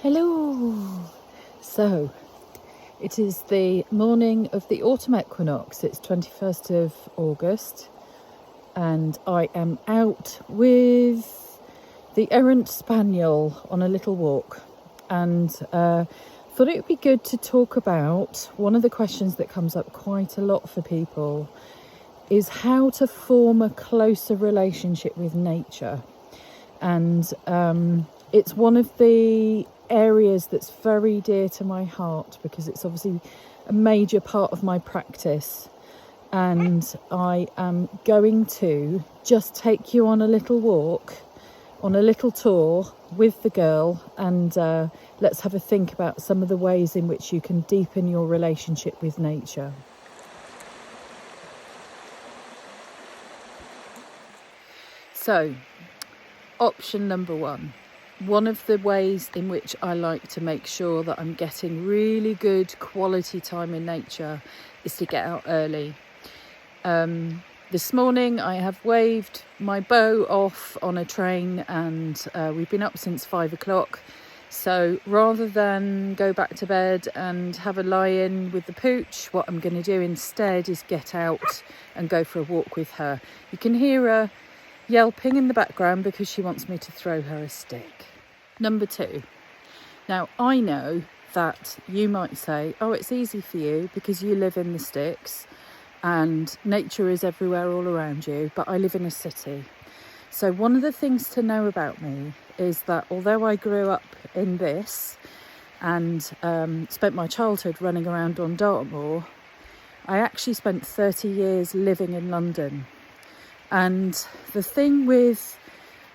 Hello! So, it is the morning of the autumn equinox. It's 21st of August and I am out with the errant spaniel on a little walk, and thought it would be good to talk about one of the questions that comes up quite a lot for people is how to form a closer relationship with nature. And it's one of the areas that's very dear to my heart because it's obviously a major part of my practice, and I am going to just take you on a little walk, on a little tour with the girl, and let's have a think about some of the ways in which you can deepen your relationship with nature. So, option number one of the ways in which I like to make sure that I'm getting really good quality time in nature is to get out early. This morning I have waved my bow off on a train, and we've been up since 5 o'clock. So rather than go back to bed and have a lie-in with the pooch, what I'm going to do instead is get out and go for a walk with her. You can hear her yelping in the background because she wants me to throw her a stick. Number two. Now, I know that you might say, oh, it's easy for you because you live in the sticks and nature is everywhere all around you, but I live in a city. So one of the things to know about me is that although I grew up in this and spent my childhood running around on Dartmoor, I actually spent 30 years living in London. And the thing with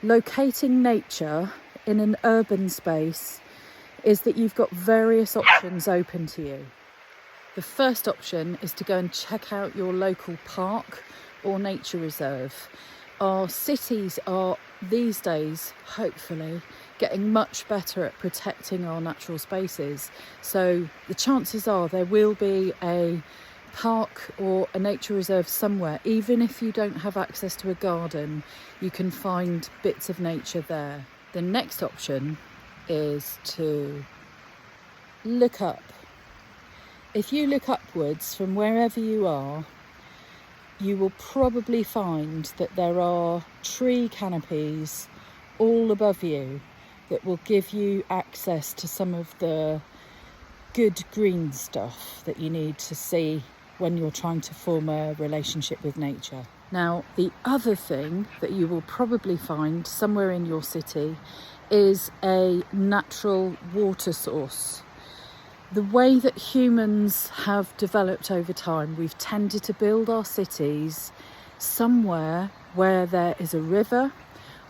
locating nature in an urban space is that you've got various options open to you. The first option is to go and check out your local park or nature reserve. Our cities are these days, hopefully, getting much better at protecting our natural spaces. So the chances are there will be a park or a nature reserve somewhere. Even if you don't have access to a garden, you can find bits of nature there. The next option is to look up. If you look upwards from wherever you are, you will probably find that there are tree canopies all above you that will give you access to some of the good green stuff that you need to see when you're trying to form a relationship with nature. Now, the other thing that you will probably find somewhere in your city is a natural water source. The way that humans have developed over time, we've tended to build our cities somewhere where there is a river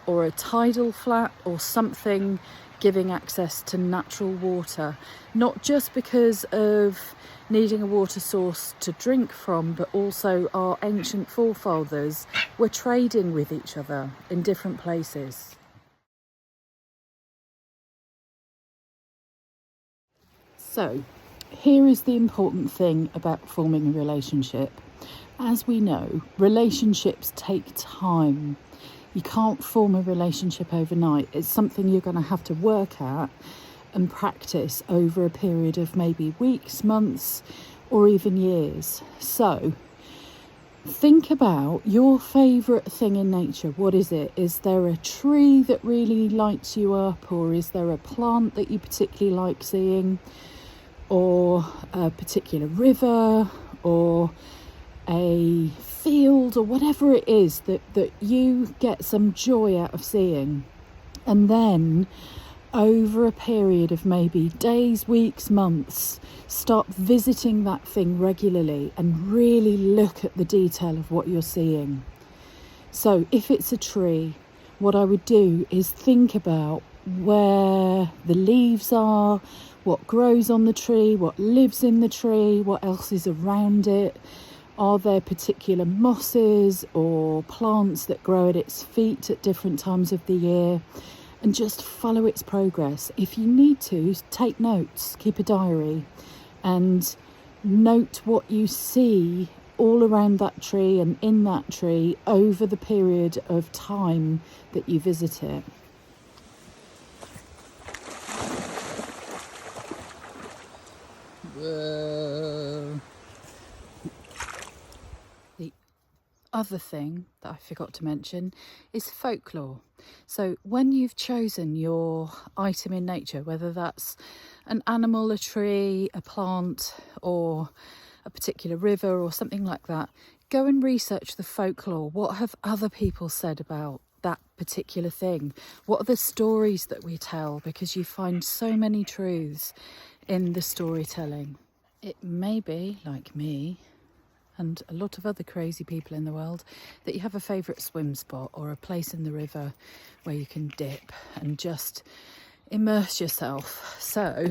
or a tidal flat or something giving access to natural water, not just because of needing a water source to drink from, but also our ancient forefathers were trading with each other in different places. So, here is the important thing about forming a relationship. As we know, relationships take time. You can't form a relationship overnight. It's something you're going to have to work at and practice over a period of maybe weeks, months, or even years. So think about your favourite thing in nature. What is it? Is there a tree that really lights you up, or is there a plant that you particularly like seeing, or a particular river, or a field, or whatever it is that you get some joy out of seeing? And then over a period of maybe days, weeks, months, start visiting that thing regularly and really look at the detail of what you're seeing. So if it's a tree, what I would do is think about where the leaves are, what grows on the tree, what lives in the tree, what else is around it. Are there particular mosses or plants that grow at its feet at different times of the year? And just follow its progress. If you need to, take notes, keep a diary, and note what you see all around that tree and in that tree over the period of time that you visit it. The other thing that I forgot to mention is folklore. So when you've chosen your item in nature, whether that's an animal, a tree, a plant, or a particular river or something like that, go and research the folklore. What have other people said about that particular thing? What are the stories that we tell? Because you find so many truths in the storytelling. It may be, like me and a lot of other crazy people in the world, that you have a favourite swim spot or a place in the river where you can dip and just immerse yourself. So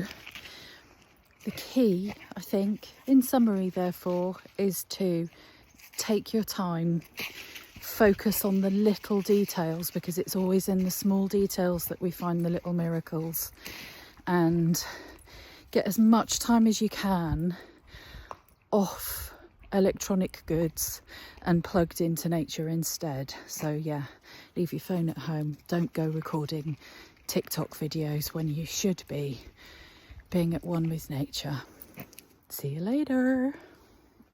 the key, I think, in summary, therefore, is to take your time, focus on the little details, because it's always in the small details that we find the little miracles, and get as much time as you can off electronic goods and plugged into nature instead. So yeah, leave your phone at home. Don't go recording TikTok videos when you should be being at one with nature. See you later.